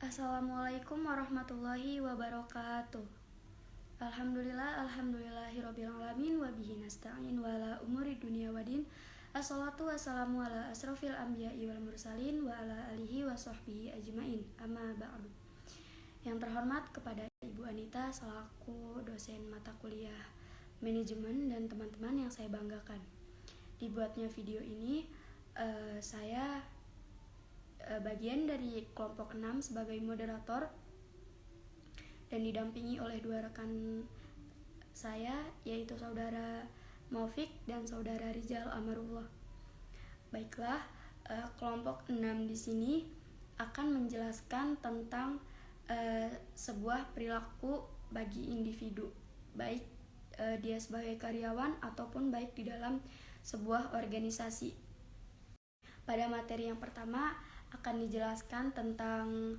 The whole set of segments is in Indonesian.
Assalamualaikum warahmatullahi wabarakatuh. Alhamdulillahirobbilalamin wabihi nasta'in wala umuri dunia wadin. Assalatu wassalamu ala asrofil anbiya'i wal mursalin wa ala alihi wa sahbihi ajmain. Amma ba'du. Yang terhormat kepada Ibu Anita selaku dosen mata kuliah manajemen dan teman-teman yang saya banggakan. Dibuatnya video ini saya bagian dari kelompok 6 sebagai moderator dan didampingi oleh dua rekan saya, yaitu saudara Maufik dan saudara Rizal Amarullah. Baiklah, kelompok 6 di sini akan menjelaskan tentang sebuah perilaku bagi individu, baik dia sebagai karyawan ataupun baik di dalam sebuah organisasi. Pada materi yang pertama akan dijelaskan tentang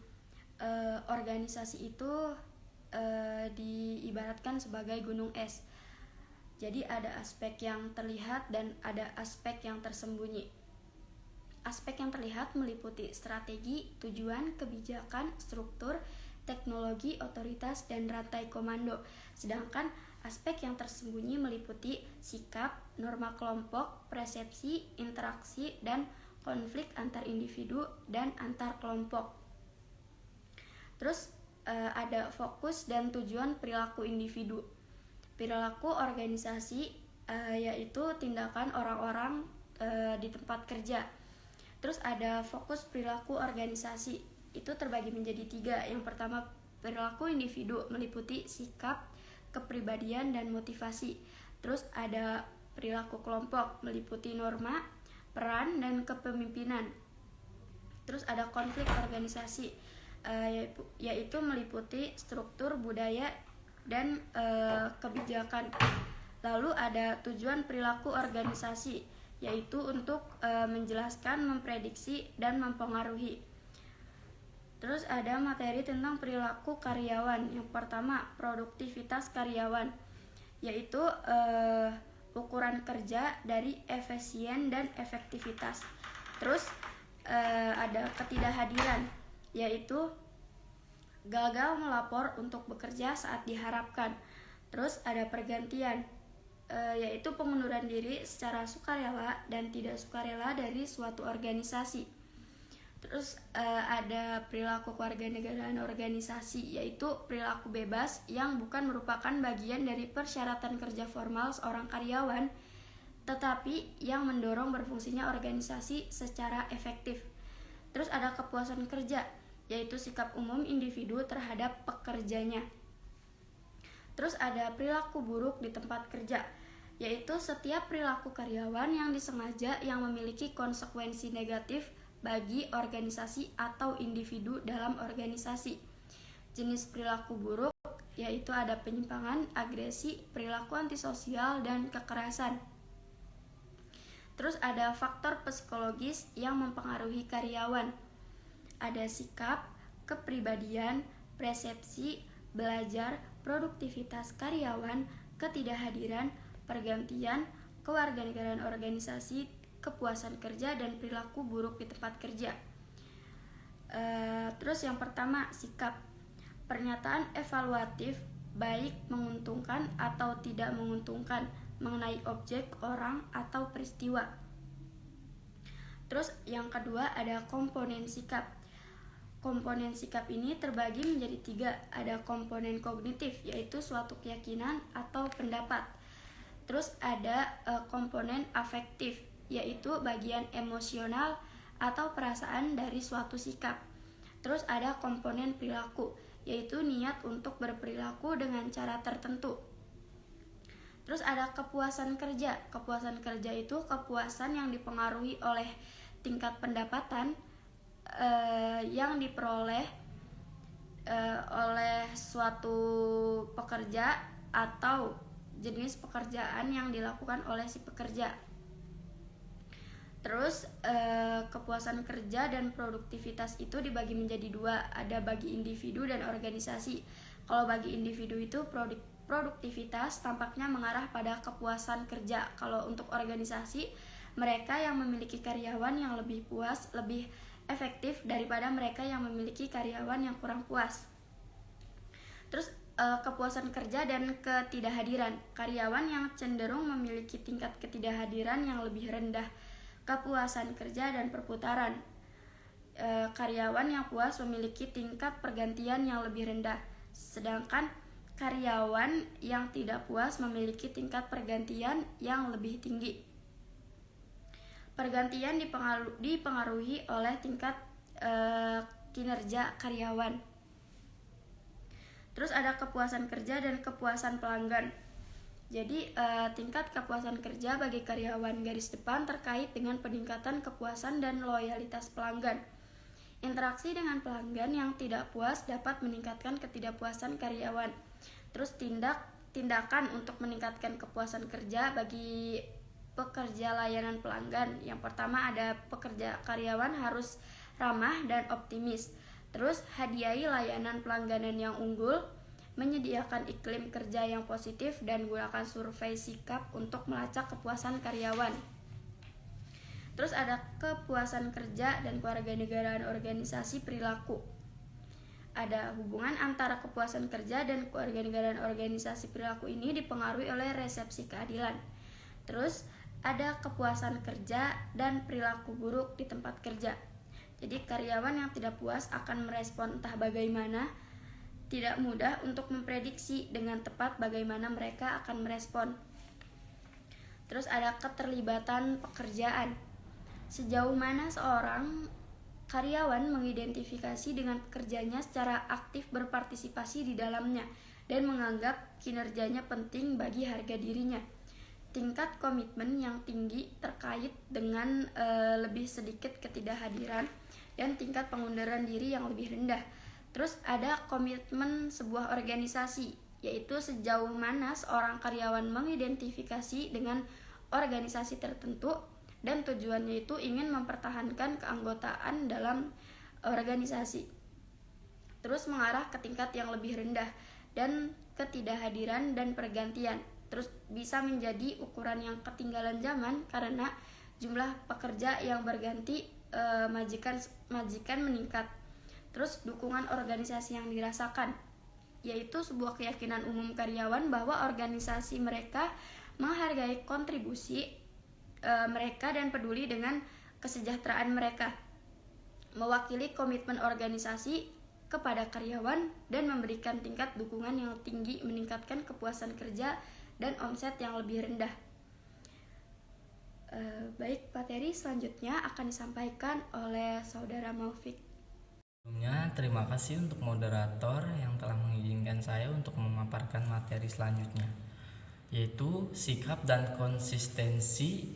organisasi itu diibaratkan sebagai gunung es. Jadi ada aspek yang terlihat dan ada aspek yang tersembunyi. Aspek yang terlihat meliputi strategi, tujuan, kebijakan, struktur, teknologi, otoritas, dan rantai komando. Sedangkan aspek yang tersembunyi meliputi sikap, norma kelompok, persepsi, interaksi, dan konflik antar individu dan antar kelompok. Terus ada fokus dan tujuan perilaku individu. Perilaku organisasi yaitu tindakan orang-orang di tempat kerja. Terus ada fokus perilaku organisasi, itu terbagi menjadi 3. Yang pertama, perilaku individu meliputi sikap, kepribadian, dan motivasi. Terus ada perilaku kelompok meliputi norma, peran, dan kepemimpinan. Terus ada konflik organisasi yaitu meliputi struktur, budaya, dan kebijakan. Lalu ada tujuan perilaku organisasi, yaitu untuk menjelaskan, memprediksi, dan mempengaruhi. Terus ada materi tentang perilaku karyawan. Yang pertama, produktivitas karyawan, yaitu ukuran kerja dari efisien dan efektivitas. Terus ada ketidakhadiran, yaitu gagal melapor untuk bekerja saat diharapkan. Terus ada pergantian, yaitu pengunduran diri secara sukarela dan tidak sukarela dari suatu organisasi. Terus ada perilaku kewarganegaraan organisasi, yaitu perilaku bebas yang bukan merupakan bagian dari persyaratan kerja formal seorang karyawan, tetapi yang mendorong berfungsinya organisasi secara efektif. Terus ada kepuasan kerja, yaitu sikap umum individu terhadap pekerjanya. Terus ada perilaku buruk di tempat kerja, yaitu setiap perilaku karyawan yang disengaja yang memiliki konsekuensi negatif bagi organisasi atau individu dalam organisasi. Jenis perilaku buruk yaitu ada penyimpangan, agresi, perilaku antisosial, dan kekerasan. Terus ada faktor psikologis yang mempengaruhi karyawan. Ada sikap, kepribadian, persepsi, belajar, produktivitas karyawan, ketidakhadiran, pergantian, kewarganegaraan organisasi, kepuasan kerja, dan perilaku buruk di tempat kerja. Terus yang pertama, sikap. Pernyataan evaluatif baik menguntungkan atau tidak menguntungkan mengenai objek, orang, atau peristiwa. Terus yang kedua ada komponen sikap. Komponen sikap ini terbagi menjadi 3. Ada komponen kognitif, yaitu suatu keyakinan atau pendapat. Terus ada komponen afektif, yaitu bagian emosional atau perasaan dari suatu sikap. Terus ada komponen perilaku, yaitu niat untuk berperilaku dengan cara tertentu. Terus ada kepuasan kerja. Kepuasan kerja itu kepuasan yang dipengaruhi oleh tingkat pendapatan yang diperoleh oleh suatu pekerja atau jenis pekerjaan yang dilakukan oleh si pekerja. Terus kepuasan kerja dan produktivitas itu dibagi menjadi 2. Ada bagi individu dan organisasi. Kalau bagi individu itu produktivitas tampaknya mengarah pada kepuasan kerja. Kalau untuk organisasi, mereka yang memiliki karyawan yang lebih puas, lebih efektif daripada mereka yang memiliki karyawan yang kurang puas. Terus kepuasan kerja dan ketidakhadiran. Karyawan yang cenderung memiliki tingkat ketidakhadiran yang lebih rendah, kepuasan kerja dan perputaran. Karyawan yang puas memiliki tingkat pergantian yang lebih rendah, sedangkan karyawan yang tidak puas memiliki tingkat pergantian yang lebih tinggi. Pergantian dipengaruhi oleh tingkat kinerja karyawan. Terus ada kepuasan kerja dan kepuasan pelanggan. Jadi tingkat kepuasan kerja bagi karyawan garis depan terkait dengan peningkatan kepuasan dan loyalitas pelanggan. Interaksi dengan pelanggan yang tidak puas dapat meningkatkan ketidakpuasan karyawan. Terus tindakan untuk meningkatkan kepuasan kerja bagi pekerja layanan pelanggan. Yang pertama ada karyawan harus ramah dan optimis. Terus hadiahi layanan pelangganan yang unggul, menyediakan iklim kerja yang positif, dan gunakan survei sikap untuk melacak kepuasan karyawan. Terus ada kepuasan kerja dan kewarganegaraan organisasi perilaku. Ada hubungan antara kepuasan kerja dan kewarganegaraan organisasi perilaku ini dipengaruhi oleh resepsi keadilan. Terus ada kepuasan kerja dan perilaku buruk di tempat kerja. Jadi karyawan yang tidak puas akan merespon entah bagaimana. Tidak mudah untuk memprediksi dengan tepat bagaimana mereka akan merespon. Terus ada keterlibatan pekerjaan. Sejauh mana seorang karyawan mengidentifikasi dengan pekerjaannya secara aktif berpartisipasi di dalamnya dan menganggap kinerjanya penting bagi harga dirinya. Tingkat komitmen yang tinggi terkait dengan lebih sedikit ketidakhadiran dan tingkat pengunduran diri yang lebih rendah. Terus ada komitmen sebuah organisasi, yaitu sejauh mana seorang karyawan mengidentifikasi dengan organisasi tertentu dan tujuannya itu ingin mempertahankan keanggotaan dalam organisasi. Terus mengarah ke tingkat yang lebih rendah dan ketidakhadiran dan pergantian. Terus bisa menjadi ukuran yang ketinggalan zaman karena jumlah pekerja yang berganti, majikan meningkat. Terus dukungan organisasi yang dirasakan, yaitu sebuah keyakinan umum karyawan bahwa organisasi mereka menghargai kontribusi mereka dan peduli dengan kesejahteraan mereka, mewakili komitmen organisasi kepada karyawan dan memberikan tingkat dukungan yang tinggi, meningkatkan kepuasan kerja dan omset yang lebih rendah. Baik, materi selanjutnya akan disampaikan oleh Saudara Maufik. Sebelumnya, terima kasih untuk moderator yang telah mengizinkan saya untuk memaparkan materi selanjutnya, yaitu sikap dan konsistensi.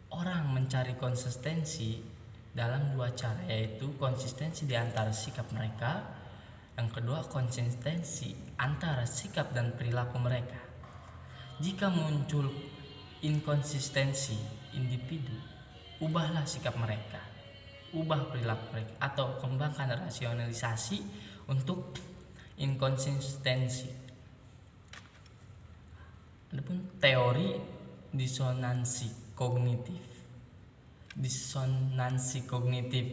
Orang mencari konsistensi dalam dua cara, yaitu konsistensi di antara sikap mereka, yang kedua konsistensi antara sikap dan perilaku mereka. Jika muncul inkonsistensi individu, ubahlah sikap mereka, ubah perilaku mereka, atau kembangkan rasionalisasi untuk inkonsistensi. Adapun teori disonansi kognitif. Disonansi kognitif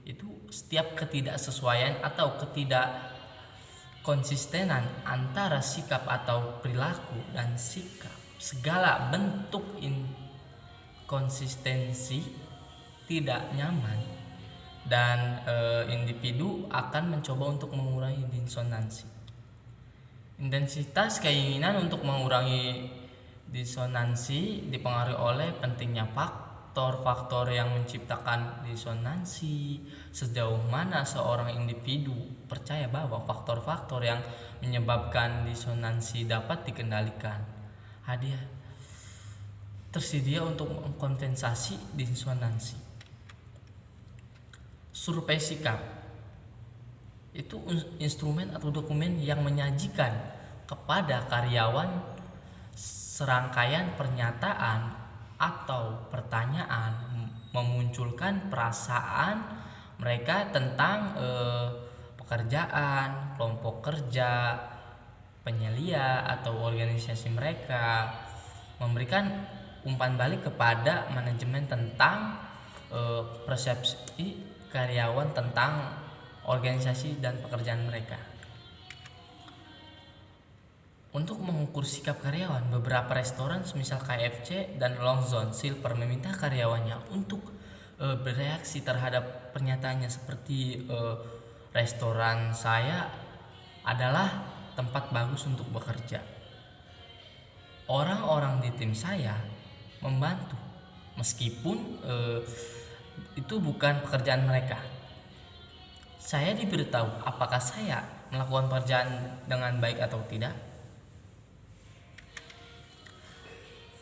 itu setiap ketidaksesuaian atau ketidakkonsistenan antara sikap atau perilaku dan sikap. Segala bentuk inkonsistensi tidak nyaman dan individu akan mencoba untuk mengurangi disonansi. Intensitas keinginan untuk mengurangi disonansi dipengaruhi oleh pentingnya faktor-faktor yang menciptakan disonansi. Sejauh mana seorang individu percaya bahwa faktor-faktor yang menyebabkan disonansi dapat dikendalikan, hadiah tersedia untuk mengkompensasi disonansi. Survei sikap itu instrumen atau dokumen yang menyajikan kepada karyawan serangkaian pernyataan atau pertanyaan, memunculkan perasaan mereka tentang pekerjaan, kelompok kerja, penyelia atau organisasi mereka, memberikan umpan balik kepada manajemen tentang persepsi karyawan tentang organisasi dan pekerjaan mereka. Untuk mengukur sikap karyawan, beberapa restoran semisal KFC dan Long John Silver meminta karyawannya untuk bereaksi terhadap pernyataannya seperti restoran saya adalah tempat bagus untuk bekerja. Orang-orang di tim saya membantu meskipun itu bukan pekerjaan mereka. Saya diberitahu apakah saya melakukan pekerjaan dengan baik atau tidak.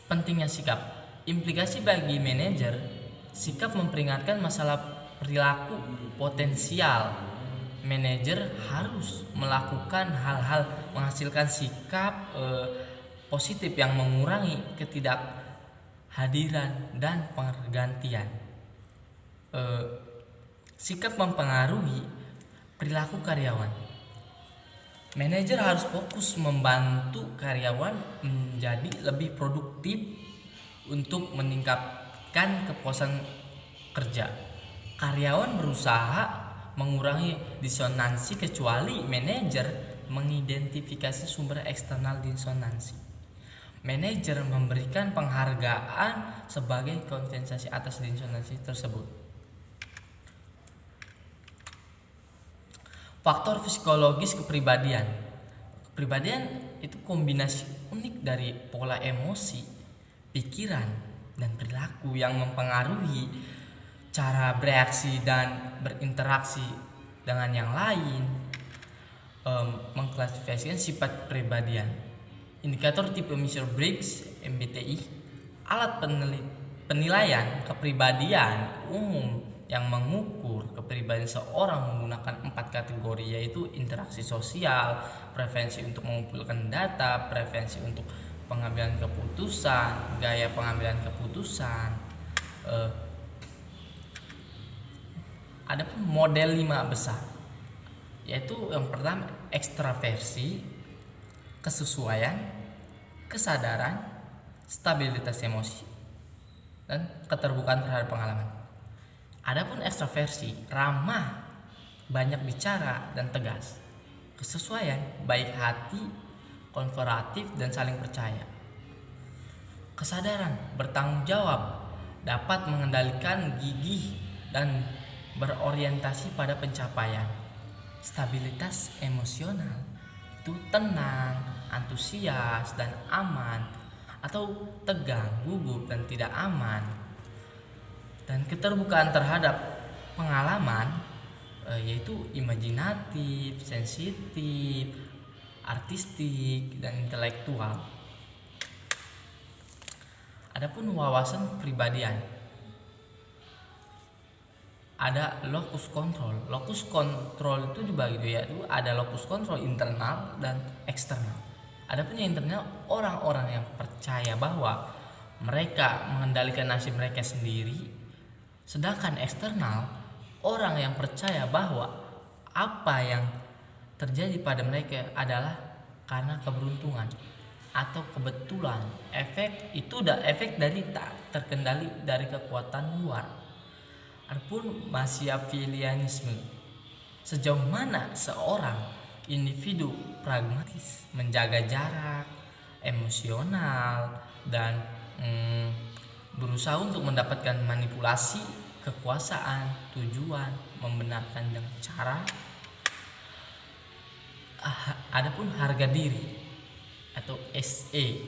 Pentingnya sikap. Implikasi bagi manajer, sikap memperingatkan masalah perilaku potensial. Manajer harus melakukan hal-hal menghasilkan sikap positif yang mengurangi ketidakhadiran dan pergantian. Sikap mempengaruhi perilaku karyawan. Manajer harus fokus membantu karyawan menjadi lebih produktif untuk meningkatkan kepuasan kerja. Karyawan berusaha mengurangi disonansi kecuali manajer mengidentifikasi sumber eksternal disonansi. Manajer memberikan penghargaan sebagai kompensasi atas disonansi tersebut. Faktor psikologis kepribadian. Kepribadian itu kombinasi unik dari pola emosi, pikiran, dan perilaku yang mempengaruhi cara bereaksi dan berinteraksi dengan yang lain. Mengklasifikasikan sifat kepribadian. Indikator tipe Myers-Briggs (MBTI), alat penilaian kepribadian umum yang mengukur kepribadian seorang menggunakan 4 kategori, yaitu interaksi sosial, preferensi untuk mengumpulkan data, preferensi untuk pengambilan keputusan, gaya pengambilan keputusan. Ada pun model 5 besar, yaitu yang pertama ekstraversi, kesesuaian, kesadaran, stabilitas emosi, dan keterbukaan terhadap pengalaman. Adapun ekstraversi, ramah, banyak bicara dan tegas. Kesesuaian, baik hati, konferatif dan saling percaya. Kesadaran, bertanggung jawab, dapat mengendalikan gigih dan berorientasi pada pencapaian. Stabilitas emosional, itu tenang, antusias dan aman, atau tegang, gugup dan tidak aman. Dan keterbukaan terhadap pengalaman, yaitu imajinatif, sensitif, artistik, dan intelektual. Adapun wawasan kepribadian, ada locus control. Locus control itu dibagi yaitu ada locus control internal dan eksternal. Adapun yang internal, orang-orang yang percaya bahwa mereka mengendalikan nasib mereka sendiri. Sedangkan eksternal, orang yang percaya bahwa apa yang terjadi pada mereka adalah karena keberuntungan atau kebetulan. Efek dari tak terkendali dari kekuatan luar. Adapun Machiavellianisme, sejauh mana seorang individu pragmatis menjaga jarak emosional dan berusaha untuk mendapatkan manipulasi kekuasaan, tujuan, membenarkan dengan cara. Adapun harga diri atau SE,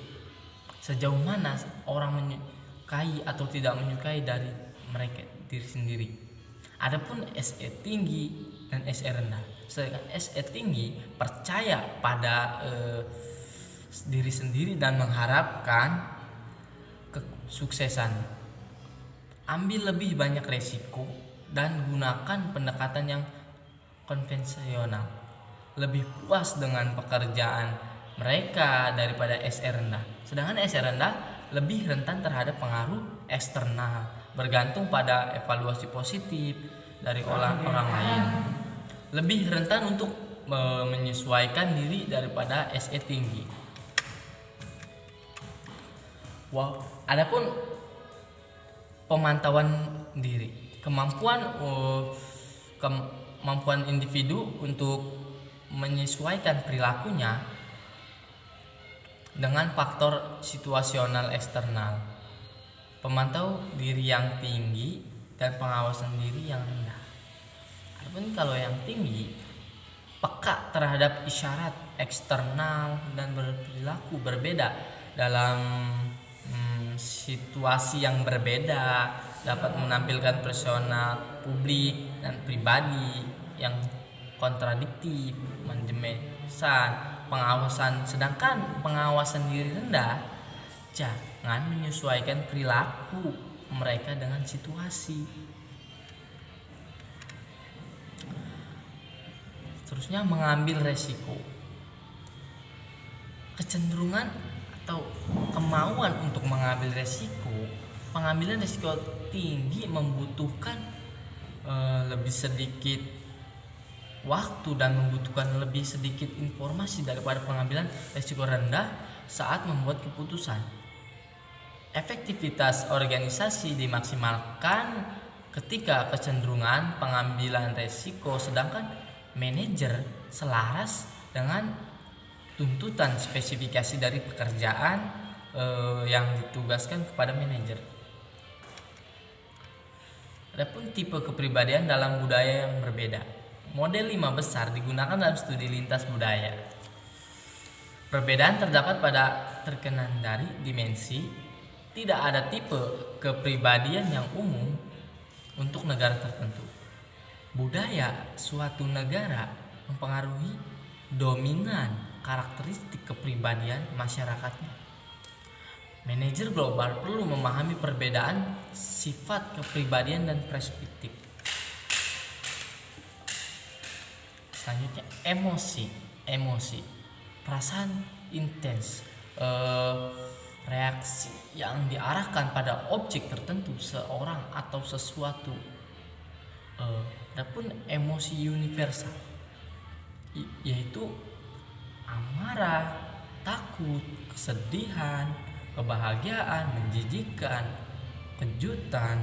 sejauh mana orang menyukai atau tidak menyukai dari mereka diri sendiri. Adapun SE tinggi dan SE rendah. Sedangkan SE tinggi percaya pada diri sendiri dan mengharapkan kesuksesan. Ambil lebih banyak resiko dan gunakan pendekatan yang konvensional. Lebih puas dengan pekerjaan mereka daripada SE rendah. Sedangkan SE rendah lebih rentan terhadap pengaruh eksternal, bergantung pada evaluasi positif dari orang lain. Lebih rentan untuk menyesuaikan diri daripada SE tinggi. Adapun pemantauan diri. Kemampuan individu untuk menyesuaikan perilakunya dengan faktor situasional eksternal, pemantau diri yang tinggi dan pengawasan diri yang rendah. Adapun kalau yang tinggi, peka terhadap isyarat eksternal dan berperilaku berbeda dalam situasi yang berbeda, dapat menampilkan persona publik dan pribadi yang kontradiktif, manajemen pengawasan. Sedangkan pengawasan diri rendah jangan menyesuaikan perilaku mereka dengan situasi. Seterusnya, mengambil resiko. Kecenderungan atau kemauan untuk mengambil resiko, pengambilan resiko tinggi membutuhkan lebih sedikit waktu dan membutuhkan lebih sedikit informasi daripada pengambilan resiko rendah saat membuat keputusan. Efektivitas organisasi dimaksimalkan ketika kecenderungan pengambilan resiko, sedangkan manajer selaras dengan tuntutan spesifikasi dari pekerjaan yang ditugaskan kepada manajer. Adapun tipe kepribadian dalam budaya yang berbeda. Model 5 besar digunakan dalam studi lintas budaya. Perbedaan terdapat pada terkenan dari dimensi. Tidak ada tipe kepribadian yang umum untuk negara tertentu. Budaya suatu negara mempengaruhi dominan karakteristik kepribadian masyarakatnya. Manajer global perlu memahami perbedaan sifat kepribadian dan perspektif. Selanjutnya, emosi, perasaan intens, reaksi yang diarahkan pada objek tertentu, seorang atau sesuatu. Adapun emosi universal, yaitu amarah, takut, kesedihan, kebahagiaan, menjijikkan, kejutan.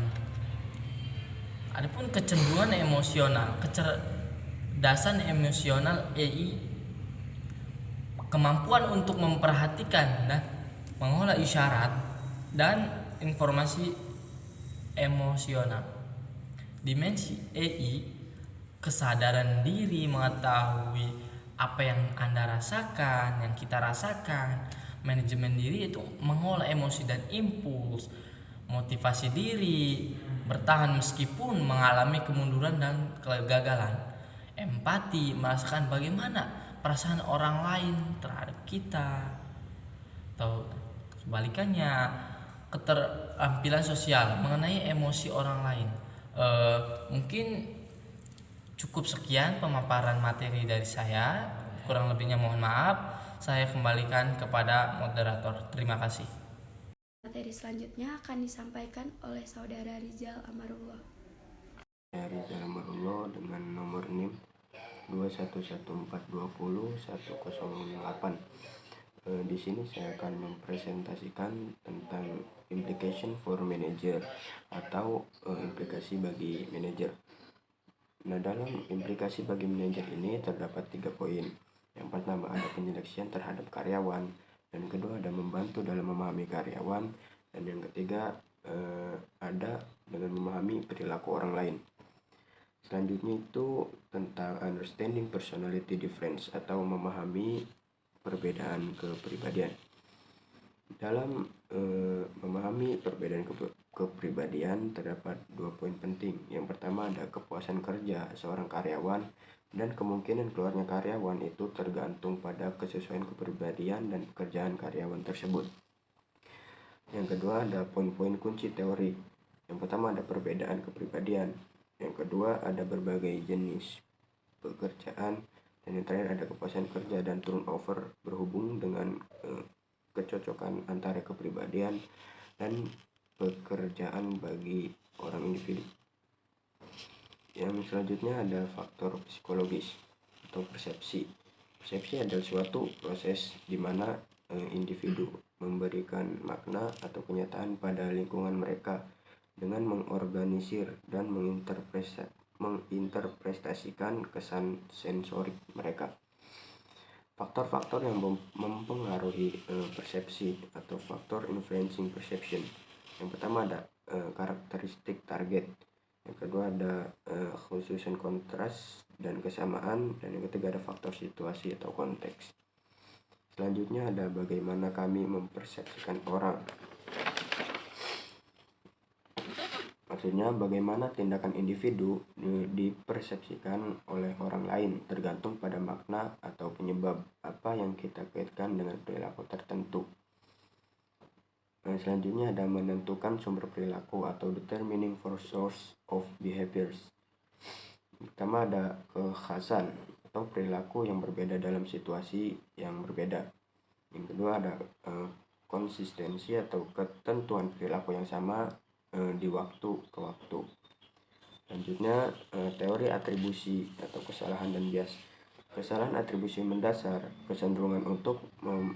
Adapun kecenderungan emosional, kecerdasan emosional EI, kemampuan untuk memperhatikan dan mengolah isyarat dan informasi emosional. Dimensi EI, kesadaran diri, mengetahui apa yang Anda rasakan, yang kita rasakan. Manajemen diri itu mengolah emosi dan impuls, motivasi diri, bertahan meskipun mengalami kemunduran dan kegagalan. Empati, merasakan bagaimana perasaan orang lain terhadap kita. Atau sebalikannya, keterampilan sosial mengenai emosi orang lain. Mungkin cukup sekian pemaparan materi dari saya. Kurang lebihnya mohon maaf. Saya kembalikan kepada moderator. Terima kasih. Materi selanjutnya akan disampaikan oleh Saudara Rizal Amarullah. Rizal Amarullah dengan nomor NIM 211420108. Di sini saya akan mempresentasikan tentang implication for manager atau implikasi bagi manajer. Nah, dalam implikasi bagi manajer ini terdapat 3 poin. Yang pertama ada penyeleksian terhadap karyawan, dan kedua ada membantu dalam memahami karyawan, dan yang ketiga ada dengan memahami perilaku orang lain. Selanjutnya itu tentang understanding personality difference atau memahami perbedaan kepribadian. Dalam memahami perbedaan kepribadian terdapat 2 poin penting. Yang pertama ada kepuasan kerja seorang karyawan, dan kemungkinan keluarnya karyawan itu tergantung pada kesesuaian kepribadian dan pekerjaan karyawan tersebut. Yang kedua ada poin-poin kunci teori. Yang pertama ada perbedaan kepribadian. Yang kedua ada berbagai jenis pekerjaan. Dan yang terakhir ada kepuasan kerja dan turnover berhubung dengan kecocokan antara kepribadian dan pekerjaan bagi orang individu. Yang selanjutnya ada faktor psikologis atau persepsi. Persepsi adalah suatu proses di mana individu memberikan makna atau kenyataan pada lingkungan mereka dengan mengorganisir dan menginterpretasikan kesan sensorik mereka. Faktor-faktor yang mempengaruhi persepsi atau faktor influencing perception. Yang pertama ada karakteristik target. Yang kedua ada khususan kontras dan kesamaan, dan yang ketiga ada faktor situasi atau konteks. Selanjutnya ada bagaimana kami mempersepsikan orang. Maksudnya bagaimana tindakan individu dipersepsikan oleh orang lain tergantung pada makna atau penyebab apa yang kita kaitkan dengan perilaku tertentu. Selanjutnya ada menentukan sumber perilaku atau determining for source of behaviors. Pertama ada kekhasan atau perilaku yang berbeda dalam situasi yang berbeda. Yang kedua ada konsistensi atau ketentuan perilaku yang sama di waktu ke waktu. Selanjutnya teori atribusi atau kesalahan dan bias. Kesalahan atribusi mendasar kecenderungan untuk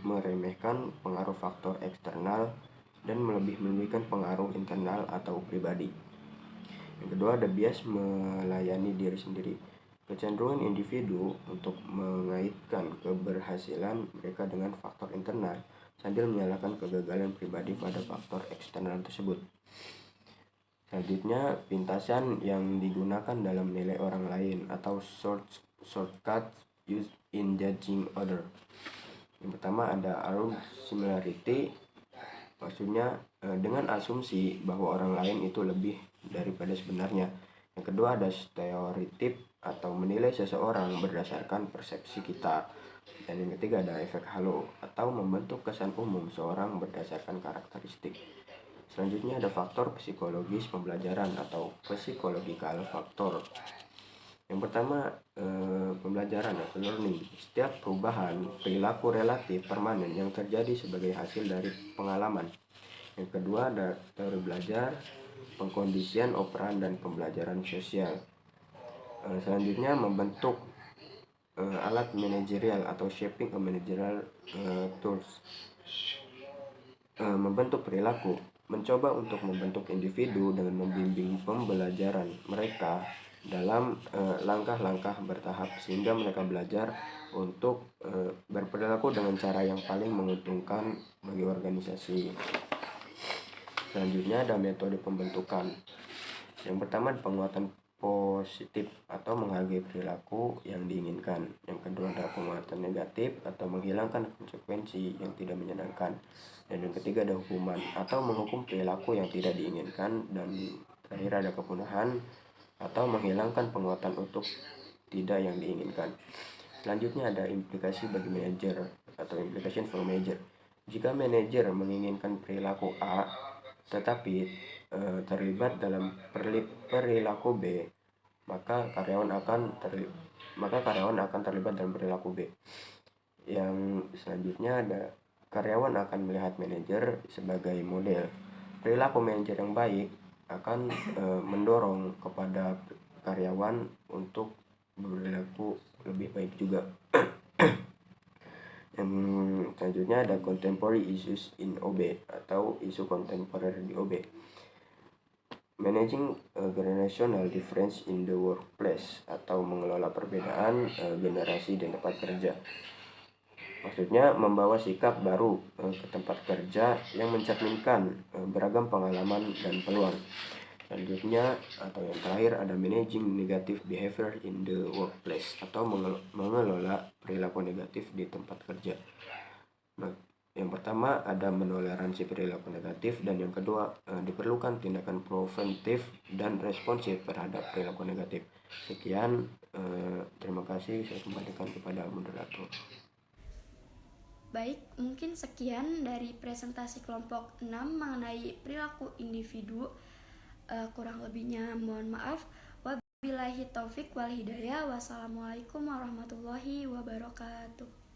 meremehkan pengaruh faktor eksternal dan melebih-lebihkan pengaruh internal atau pribadi. Yang kedua ada bias melayani diri sendiri. Kecenderungan individu untuk mengaitkan keberhasilan mereka dengan faktor internal sambil menyalahkan kegagalan pribadi pada faktor eksternal tersebut. Selanjutnya, pintasan yang digunakan dalam menilai orang lain atau shortcut used in judging other. Yang pertama ada assumed similarity, maksudnya dengan asumsi bahwa orang lain itu lebih daripada sebenarnya. Yang kedua ada stereotip atau menilai seseorang berdasarkan persepsi kita. Dan yang ketiga ada efek halo atau membentuk kesan umum seorang berdasarkan karakteristik. Selanjutnya ada faktor psikologis pembelajaran atau psychological factor. Yang pertama pembelajaran atau learning. Setiap perubahan perilaku relatif permanen yang terjadi sebagai hasil dari pengalaman. Yang kedua ada teori belajar, pengkondisian operan dan pembelajaran sosial. Selanjutnya membentuk alat manajerial atau shaping a managerial tools. Membentuk perilaku, mencoba untuk membentuk individu dengan membimbing pembelajaran mereka dalam langkah-langkah bertahap sehingga mereka belajar untuk berperilaku dengan cara yang paling menguntungkan bagi organisasi. Selanjutnya ada metode pembentukan. Yang pertama penguatan positif atau menghargai perilaku yang diinginkan. Yang kedua ada penguatan negatif atau menghilangkan konsekuensi yang tidak menyenangkan. Dan yang ketiga ada hukuman atau menghukum perilaku yang tidak diinginkan. Dan terakhir ada kepunahan atau menghilangkan penguatan untuk tidak yang diinginkan. Selanjutnya ada implikasi bagi manajer atau implication for manager. Jika manajer menginginkan perilaku A tetapi terlibat dalam perilaku B, maka karyawan akan terlibat dalam perilaku B. Yang selanjutnya ada karyawan akan melihat manajer sebagai model. Perilaku manajer yang baik akan mendorong kepada karyawan untuk berperilaku lebih baik juga. Yang selanjutnya ada contemporary issues in OB atau isu kontemporer di OB. Managing generational difference in the workplace atau mengelola perbedaan generasi di tempat kerja. Maksudnya membawa sikap baru ke tempat kerja yang mencerminkan beragam pengalaman dan peluang. Selanjutnya atau yang terakhir ada managing negative behavior in the workplace atau mengelola perilaku negatif di tempat kerja. Nah, yang pertama ada menoleransi perilaku negatif, dan yang kedua diperlukan tindakan preventif dan responsif terhadap perilaku negatif. Sekian, terima kasih, saya kembalikan kepada moderator. Baik, mungkin sekian dari presentasi kelompok 6 mengenai perilaku individu. Kurang lebihnya mohon maaf. Wabillahi taufik wal hidayah. Wassalamualaikum warahmatullahi wabarakatuh.